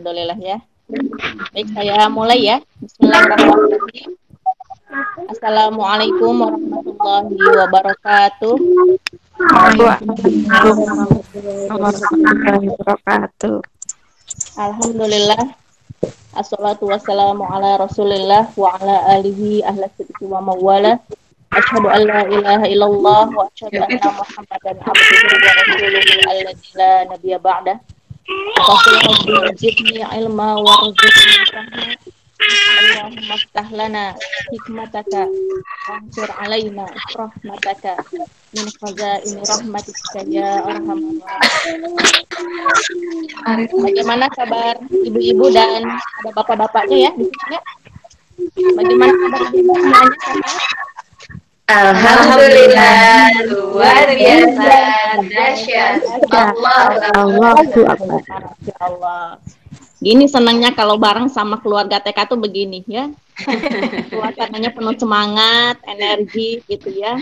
Alhamdulillah ya. Baik, saya mulai ya. Bismillahirrahmanirrahim. Assalamualaikum warahmatullahi wabarakatuh. Waalaikumsalam warahmatullahi wabarakatuh. Alhamdulillah. Assalatu wassalamu ala rasulillah wa ala alihi ahla sidqi wa mawala. Asyhadu an la ilaha illallah wa asyhadu anna muhammadan abduhu wa rasuluhu alladzi la nabiyya ba'dah. Faqul rabbi zidni ilma warzuqni fahma. Allahumma ftah lana hikmataka wansur alaina rahmataka min khazaini rahmatika ya arhamar rahimin. Bagaimana kabar ibu-ibu dan ada bapak-bapaknya ya di sini ya? Bagaimana kabar ibu semuanya sehat? Alhamdulillah, luar biasa, dahsyat. Allahu Akbar. Masya Allah. Gini senangnya kalau bareng sama keluarga TK tuh begini ya. Suasananya penuh semangat, energi gitu ya.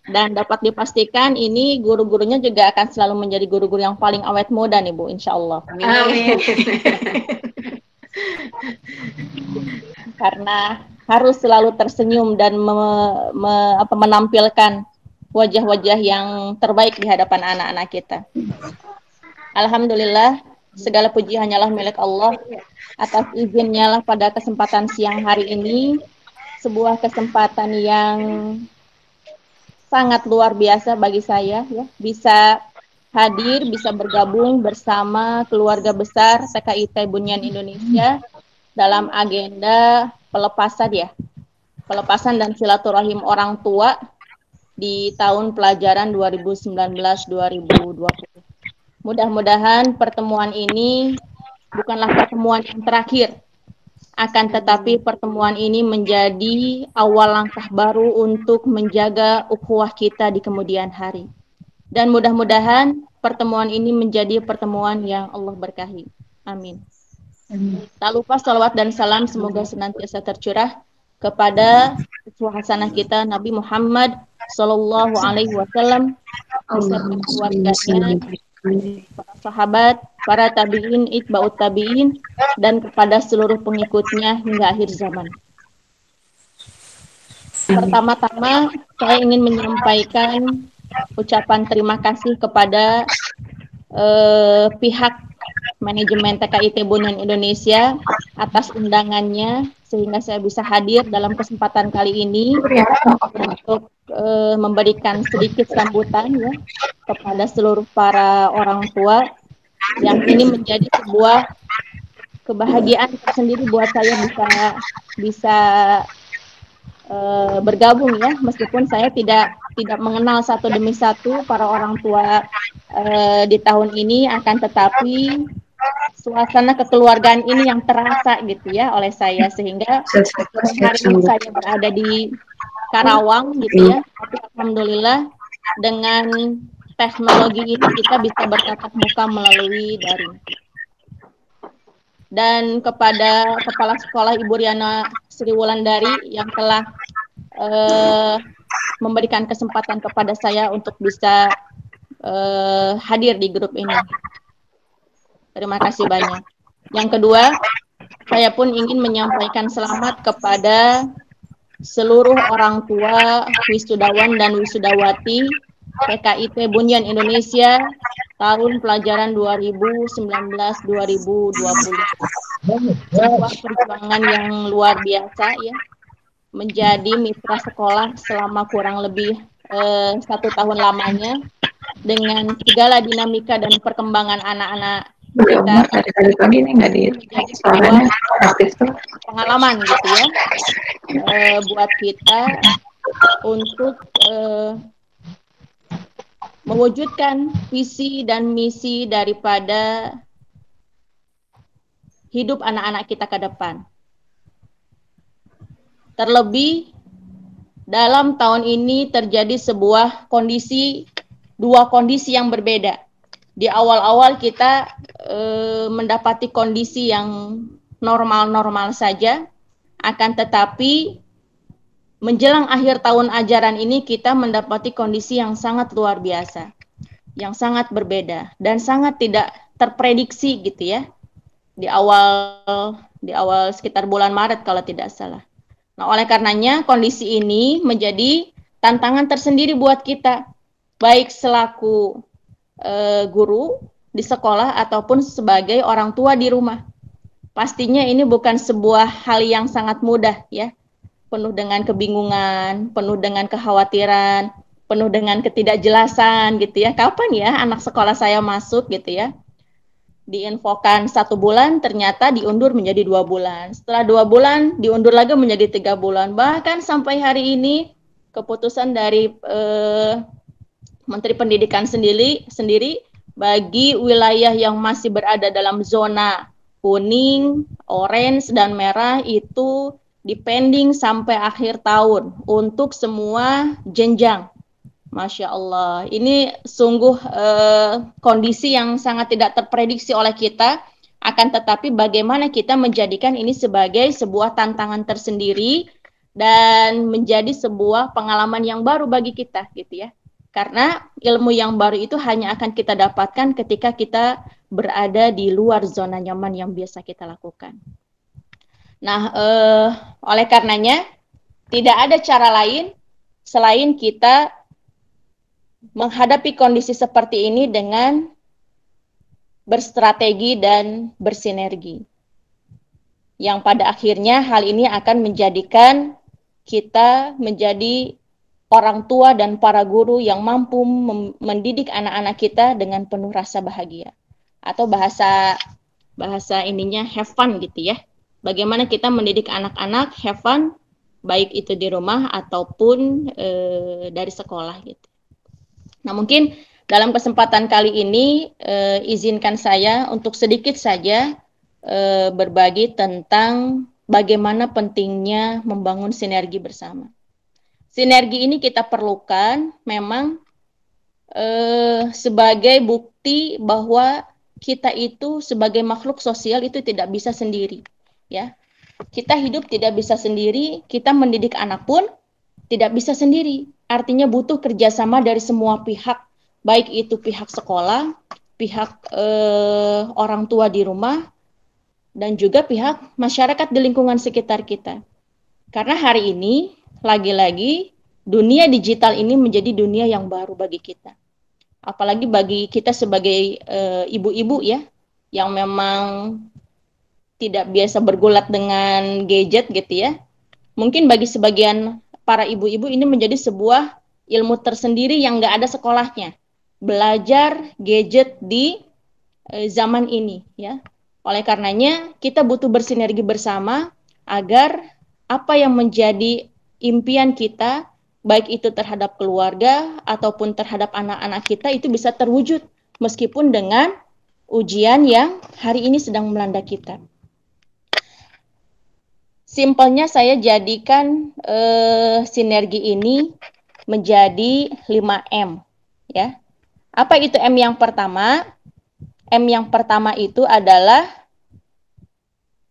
Dan dapat dipastikan ini guru-gurunya juga akan selalu menjadi guru-guru yang paling awet muda nih Bu, insya Allah. Amin. Karena harus selalu tersenyum dan menampilkan wajah-wajah yang terbaik di hadapan anak-anak kita. Alhamdulillah, segala puji hanyalah milik Allah. Atas izinnya lah pada kesempatan siang hari ini, sebuah kesempatan yang sangat luar biasa bagi saya ya, bisa hadir, bisa bergabung bersama keluarga besar TKIT Bunyan Indonesia dalam agenda pelepasan dan silaturahim orang tua di tahun pelajaran 2019-2020. Mudah-mudahan pertemuan ini bukanlah pertemuan yang terakhir, akan tetapi pertemuan ini menjadi awal langkah baru untuk menjaga ukhuwah kita di kemudian hari. Dan mudah-mudahan pertemuan ini menjadi pertemuan yang Allah berkahi. Amin. Tak lupa salawat dan salam semoga senantiasa tercurah kepada uswah hasanah kita Nabi Muhammad Sallallahu Alaihi Wasallam beserta keluarganya, para sahabat, para tabi'in, itba'ut tabi'in, dan kepada seluruh pengikutnya hingga akhir zaman. Pertama-tama saya ingin menyampaikan ucapan terima kasih kepada pihak manajemen TKIT Bunyan Indonesia atas undangannya sehingga saya bisa hadir dalam kesempatan kali ini untuk memberikan sedikit sambutan ya kepada seluruh para orang tua, yang ini menjadi sebuah kebahagiaan tersendiri buat saya bisa bergabung ya, meskipun saya tidak mengenal satu demi satu para orang tua di tahun ini, akan tetapi suasana kekeluargaan ini yang terasa gitu ya oleh saya, sehingga hari ini saya berada di Karawang gitu ya, tapi alhamdulillah dengan teknologi ini kita bisa bertatap muka melalui daring. Dan kepada Kepala Sekolah Ibu Riana Sri Wulandari yang telah memberikan kesempatan kepada saya untuk bisa hadir di grup ini. Terima kasih banyak. Yang kedua, saya pun ingin menyampaikan selamat kepada seluruh orang tua wisudawan dan wisudawati TKIT Bunyan Indonesia tahun pelajaran 2019-2020. Sebuah perjuangan yang luar biasa ya, menjadi mitra sekolah selama kurang lebih 1 tahun lamanya, dengan segala dinamika dan perkembangan anak-anak kita, menjadi sebuah pengalaman gitu ya buat kita untuk mewujudkan visi dan misi daripada hidup anak-anak kita ke depan. Terlebih dalam tahun ini terjadi dua kondisi yang berbeda. Di awal-awal kita mendapati kondisi yang normal-normal saja, Akan tetapi menjelang akhir tahun ajaran ini kita mendapati kondisi yang sangat luar biasa, yang sangat berbeda dan sangat tidak terprediksi gitu ya. Di awal sekitar bulan Maret kalau tidak salah. Nah, oleh karenanya kondisi ini menjadi tantangan tersendiri buat kita, baik selaku guru di sekolah ataupun sebagai orang tua di rumah. Pastinya ini bukan sebuah hal yang sangat mudah ya. Penuh dengan kebingungan, penuh dengan kekhawatiran, penuh dengan ketidakjelasan gitu ya. Kapan ya anak sekolah saya masuk gitu ya? Diinfokan 1 bulan, ternyata diundur menjadi 2 bulan. Setelah 2 bulan, diundur lagi menjadi 3 bulan. Bahkan sampai hari ini, keputusan dari Menteri Pendidikan sendiri bagi wilayah yang masih berada dalam zona kuning, orange, dan merah itu dipending sampai akhir tahun untuk semua jenjang. Masya Allah, ini sungguh kondisi yang sangat tidak terprediksi oleh kita, akan tetapi bagaimana kita menjadikan ini sebagai sebuah tantangan tersendiri dan menjadi sebuah pengalaman yang baru bagi kita gitu ya. Karena ilmu yang baru itu hanya akan kita dapatkan ketika kita berada di luar zona nyaman yang biasa kita lakukan. Nah, oleh karenanya tidak ada cara lain selain kita menghadapi kondisi seperti ini dengan berstrategi dan bersinergi. Yang pada akhirnya hal ini akan menjadikan kita menjadi orang tua dan para guru yang mampu mendidik anak-anak kita dengan penuh rasa bahagia. Atau bahasa ininya have fun gitu ya. Bagaimana kita mendidik anak-anak have fun, baik itu di rumah ataupun dari sekolah gitu. Nah, mungkin dalam kesempatan kali ini izinkan saya untuk sedikit saja berbagi tentang bagaimana pentingnya membangun sinergi bersama. Sinergi ini kita perlukan memang sebagai bukti bahwa kita itu sebagai makhluk sosial itu tidak bisa sendiri, ya. Kita hidup tidak bisa sendiri, kita mendidik anak pun tidak bisa sendiri. Artinya butuh kerjasama dari semua pihak, baik itu pihak sekolah, pihak orang tua di rumah, dan juga pihak masyarakat di lingkungan sekitar kita. Karena hari ini, lagi-lagi, dunia digital ini menjadi dunia yang baru bagi kita. Apalagi bagi kita sebagai ibu-ibu ya, yang memang tidak biasa bergulat dengan gadget gitu ya. Mungkin bagi sebagian para ibu-ibu ini menjadi sebuah ilmu tersendiri yang nggak ada sekolahnya. Belajar gadget di zaman ini ya. Oleh karenanya kita butuh bersinergi bersama agar apa yang menjadi impian kita, baik itu terhadap keluarga ataupun terhadap anak-anak kita itu bisa terwujud meskipun dengan ujian yang hari ini sedang melanda kita. Simpelnya saya jadikan sinergi ini menjadi 5M ya. Apa itu M yang pertama? M yang pertama itu adalah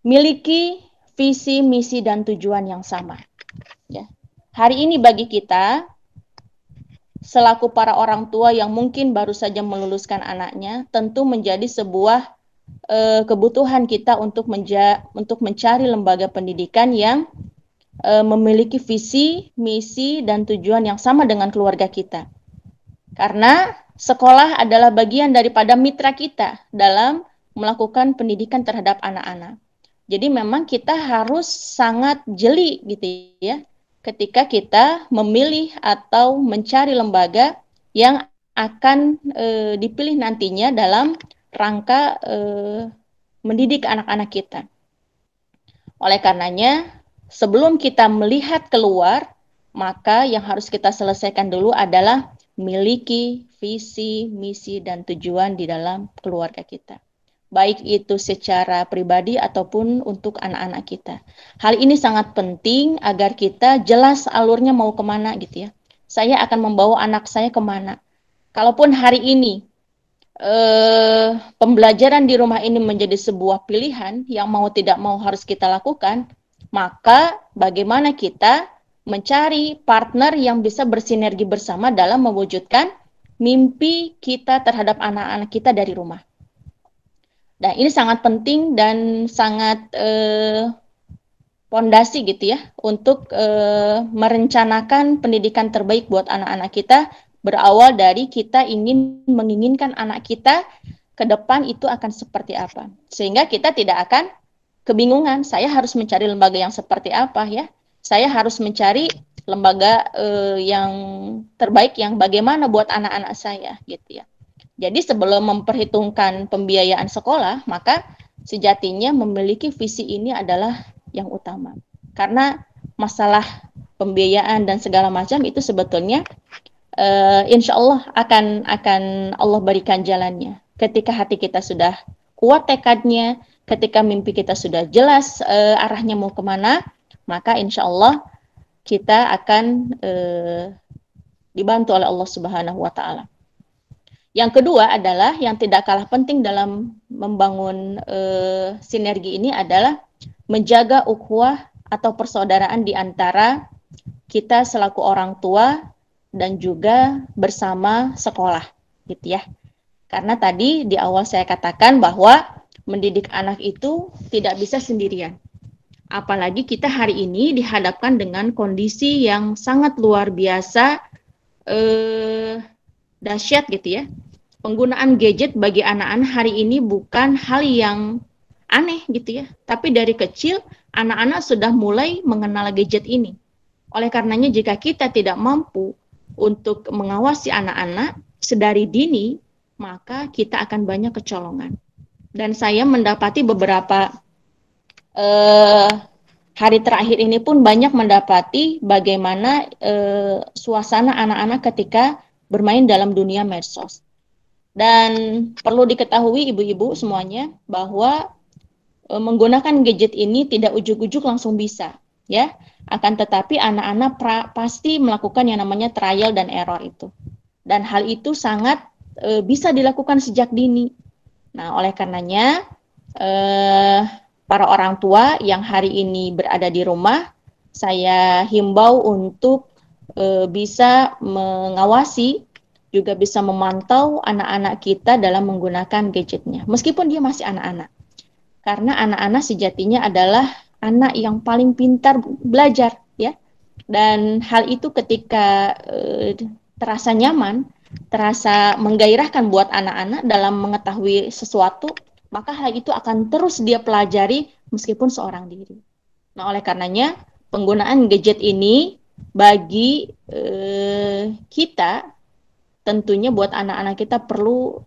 miliki visi, misi, dan tujuan yang sama. Ya. Hari ini bagi kita selaku para orang tua yang mungkin baru saja meluluskan anaknya, tentu menjadi sebuah kebutuhan kita untuk mencari lembaga pendidikan yang memiliki visi, misi, dan tujuan yang sama dengan keluarga kita. Karena sekolah adalah bagian daripada mitra kita dalam melakukan pendidikan terhadap anak-anak. Jadi memang kita harus sangat jeli gitu ya, ketika kita memilih atau mencari lembaga yang akan dipilih nantinya dalam rangka mendidik anak-anak kita. Oleh karenanya, sebelum kita melihat keluar, maka yang harus kita selesaikan dulu adalah miliki visi, misi, dan tujuan di dalam keluarga kita. Baik itu secara pribadi ataupun untuk anak-anak kita. Hal ini sangat penting agar kita jelas alurnya mau kemana gitu ya. Saya akan membawa anak saya kemana. Kalaupun hari ini pembelajaran di rumah ini menjadi sebuah pilihan yang mau tidak mau harus kita lakukan, Maka bagaimana kita mencari partner yang bisa bersinergi bersama dalam mewujudkan mimpi kita terhadap anak-anak kita dari rumah. Nah, ini sangat penting dan sangat pondasi gitu ya untuk merencanakan pendidikan terbaik buat anak-anak kita, berawal dari kita menginginkan anak kita ke depan itu akan seperti apa. Sehingga kita tidak akan kebingungan, saya harus mencari lembaga yang seperti apa ya. Saya harus mencari lembaga yang terbaik yang bagaimana buat anak-anak saya gitu ya. Jadi sebelum memperhitungkan pembiayaan sekolah, maka sejatinya memiliki visi ini adalah yang utama. Karena masalah pembiayaan dan segala macam itu sebetulnya insya Allah akan Allah berikan jalannya. Ketika hati kita sudah kuat tekadnya, ketika mimpi kita sudah jelas arahnya mau kemana, maka insya Allah kita akan dibantu oleh Allah Subhanahu wa Ta'ala. Yang kedua adalah yang tidak kalah penting dalam membangun sinergi ini adalah menjaga ukhuwah atau persaudaraan di antara kita selaku orang tua dan juga bersama sekolah, gitu ya. Karena tadi di awal saya katakan bahwa mendidik anak itu tidak bisa sendirian. Apalagi kita hari ini dihadapkan dengan kondisi yang sangat luar biasa dahsyat gitu ya. Penggunaan gadget bagi anak-anak hari ini bukan hal yang aneh gitu ya. Tapi dari kecil anak-anak sudah mulai mengenal gadget ini. Oleh karenanya jika kita tidak mampu untuk mengawasi anak-anak sedari dini, maka kita akan banyak kecolongan. Dan saya mendapati beberapa hari terakhir ini pun banyak mendapati bagaimana suasana anak-anak ketika bermain dalam dunia medsos. Dan perlu diketahui ibu-ibu semuanya bahwa menggunakan gadget ini tidak ujuk-ujuk langsung bisa, ya. Akan tetapi anak-anak pasti melakukan yang namanya trial dan error itu. Dan hal itu sangat bisa dilakukan sejak dini. Nah, oleh karenanya para orang tua yang hari ini berada di rumah, saya himbau untuk bisa mengawasi, juga bisa memantau anak-anak kita dalam menggunakan gadgetnya, meskipun dia masih anak-anak. Karena anak-anak sejatinya adalah anak yang paling pintar belajar, ya. Dan hal itu ketika terasa nyaman, terasa menggairahkan buat anak-anak dalam mengetahui sesuatu, maka hal itu akan terus dia pelajari meskipun seorang diri. Nah, oleh karenanya penggunaan gadget ini bagi kita tentunya buat anak-anak kita perlu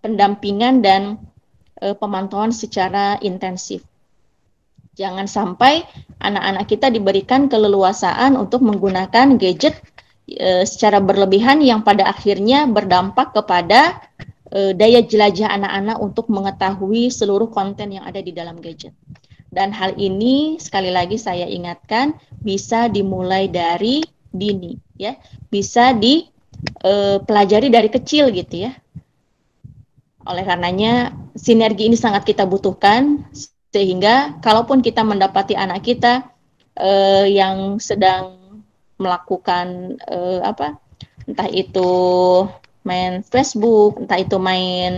pendampingan dan pemantauan secara intensif. Jangan sampai anak-anak kita diberikan keleluasaan untuk menggunakan gadget secara berlebihan yang pada akhirnya berdampak kepada daya jelajah anak-anak untuk mengetahui seluruh konten yang ada di dalam gadget. Dan hal ini sekali lagi saya ingatkan bisa dimulai dari dini, ya, bisa dipelajari dari kecil gitu ya. Oleh karenanya sinergi ini sangat kita butuhkan, sehingga kalaupun kita mendapati anak kita yang sedang melakukan entah itu main Facebook, entah itu main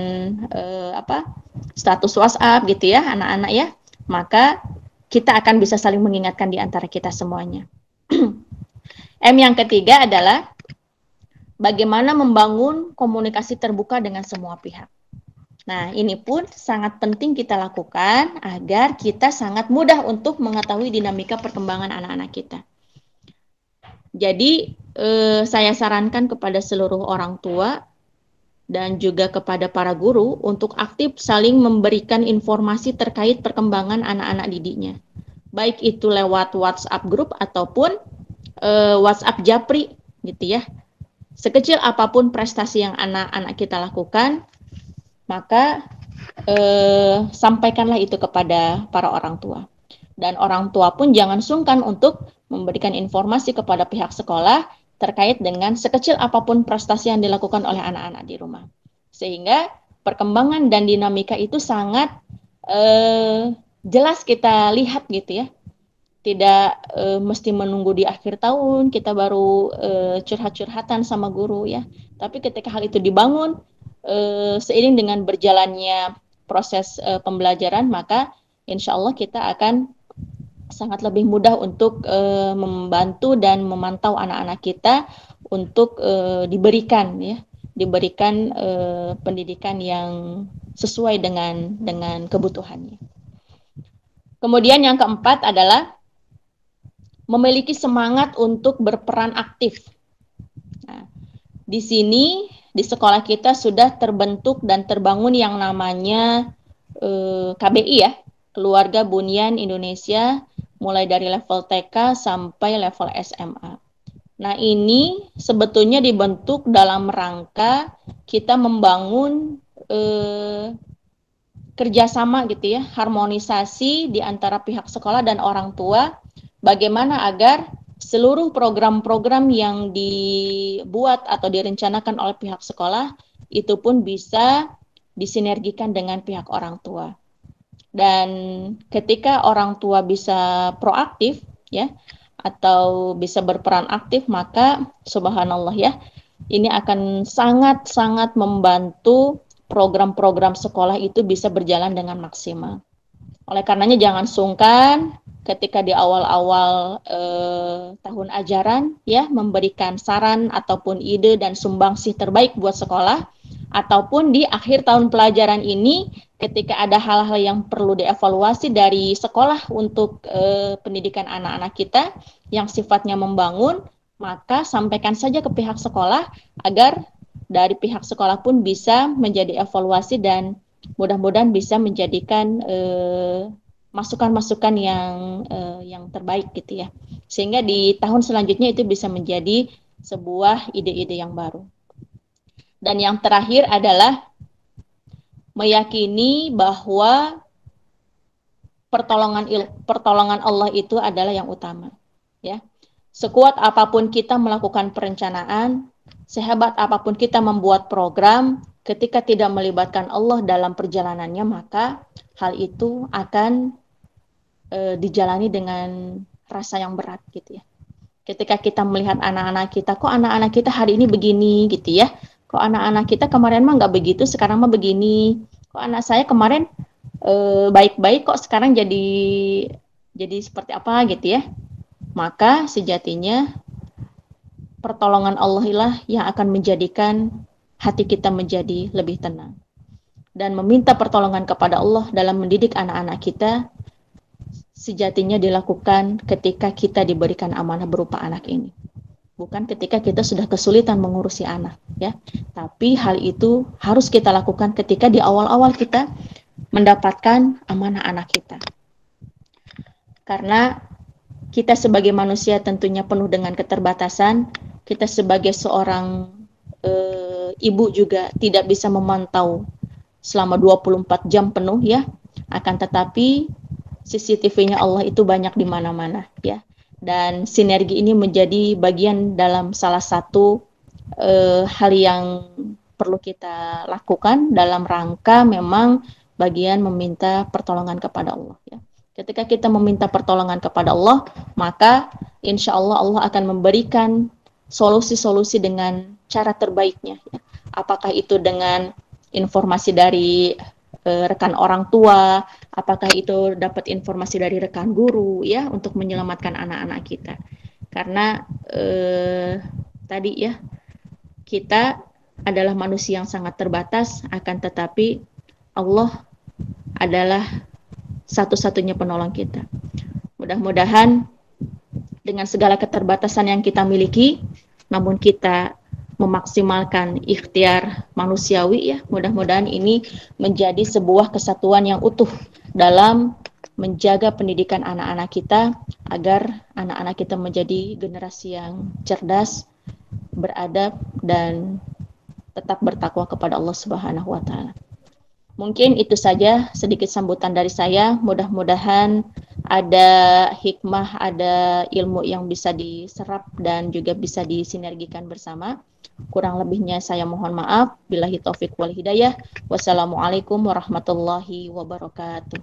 status WhatsApp gitu ya anak-anak ya, maka kita akan bisa saling mengingatkan di antara kita semuanya. M yang ketiga adalah bagaimana membangun komunikasi terbuka dengan semua pihak. Nah, ini pun sangat penting kita lakukan agar kita sangat mudah untuk mengetahui dinamika perkembangan anak-anak kita. Jadi, saya sarankan kepada seluruh orang tua dan juga kepada para guru untuk aktif saling memberikan informasi terkait perkembangan anak-anak didiknya. Baik itu lewat WhatsApp group ataupun WhatsApp Japri gitu ya. Sekecil apapun prestasi yang anak-anak kita lakukan, maka sampaikanlah itu kepada para orang tua. Dan orang tua pun jangan sungkan untuk memberikan informasi kepada pihak sekolah terkait dengan sekecil apapun prestasi yang dilakukan oleh anak-anak di rumah. Sehingga perkembangan dan dinamika itu sangat jelas kita lihat gitu ya. tidak mesti menunggu di akhir tahun kita baru curhat-curhatan sama guru ya. Tapi ketika hal itu dibangun seiring dengan berjalannya proses pembelajaran, maka insya Allah kita akan sangat lebih mudah untuk membantu dan memantau anak-anak kita untuk diberikan pendidikan yang sesuai dengan kebutuhannya. Kemudian yang keempat adalah memiliki semangat untuk berperan aktif. Nah, di sini di sekolah kita sudah terbentuk dan terbangun yang namanya KBI ya, Keluarga Bunyan Indonesia, mulai dari level TK sampai level SMA. Nah, ini sebetulnya dibentuk dalam rangka kita membangun kerjasama gitu ya, harmonisasi di antara pihak sekolah dan orang tua. Bagaimana agar seluruh program-program yang dibuat atau direncanakan oleh pihak sekolah itu pun bisa disinergikan dengan pihak orang tua. Dan ketika orang tua bisa proaktif ya atau bisa berperan aktif, maka subhanallah ya, ini akan sangat-sangat membantu program-program sekolah itu bisa berjalan dengan maksimal. Oleh karenanya jangan sungkan ketika di awal-awal tahun ajaran ya memberikan saran ataupun ide dan sumbangsih terbaik buat sekolah, ataupun di akhir tahun pelajaran ini ketika ada hal-hal yang perlu dievaluasi dari sekolah untuk pendidikan anak-anak kita yang sifatnya membangun, maka sampaikan saja ke pihak sekolah agar dari pihak sekolah pun bisa menjadi evaluasi dan mudah-mudahan bisa menjadikan masukan-masukan yang terbaik gitu ya, sehingga di tahun selanjutnya itu bisa menjadi sebuah ide-ide yang baru. Dan yang terakhir adalah meyakini bahwa pertolongan Allah itu adalah yang utama ya. Sekuat apapun kita melakukan perencanaan, sehebat apapun kita membuat program, ketika tidak melibatkan Allah dalam perjalanannya, maka hal itu akan dijalani dengan rasa yang berat gitu ya. Ketika kita melihat anak-anak kita, kok anak-anak kita hari ini begini gitu ya, kok anak-anak kita kemarin mah nggak begitu, sekarang mah begini, kok anak saya kemarin baik-baik kok sekarang jadi seperti apa gitu ya. Maka sejatinya pertolongan Allah lah yang akan menjadikan hati kita menjadi lebih tenang. Dan meminta pertolongan kepada Allah dalam mendidik anak-anak kita sejatinya dilakukan ketika kita diberikan amanah berupa anak ini. Bukan ketika kita sudah kesulitan mengurusi anak ya. Tapi hal itu harus kita lakukan ketika di awal-awal kita mendapatkan amanah anak kita. Karena kita sebagai manusia tentunya penuh dengan keterbatasan. Kita sebagai seorang ibu juga tidak bisa memantau selama 24 jam penuh ya. Akan tetapi CCTV-nya Allah itu banyak di mana-mana ya. Dan sinergi ini menjadi bagian dalam salah satu hal yang perlu kita lakukan dalam rangka memang bagian meminta pertolongan kepada Allah ya. Ketika kita meminta pertolongan kepada Allah, maka insya Allah Allah akan memberikan solusi-solusi dengan cara terbaiknya ya. Apakah itu dengan informasi dari rekan orang tua, apakah itu dapat informasi dari rekan guru ya untuk menyelamatkan anak-anak kita. Karena tadi ya, kita adalah manusia yang sangat terbatas, akan tetapi Allah adalah satu-satunya penolong kita. Mudah-mudahan dengan segala keterbatasan yang kita miliki, namun kita memaksimalkan ikhtiar manusiawi ya, mudah-mudahan ini menjadi sebuah kesatuan yang utuh dalam menjaga pendidikan anak-anak kita agar anak-anak kita menjadi generasi yang cerdas, beradab dan tetap bertakwa kepada Allah Subhanahu wa taala. Mungkin itu saja sedikit sambutan dari saya. Mudah-mudahan ada hikmah, ada ilmu yang bisa diserap dan juga bisa disinergikan bersama. Kurang lebihnya saya mohon maaf. Billahi taufik wal hidayah. Wassalamualaikum warahmatullahi wabarakatuh.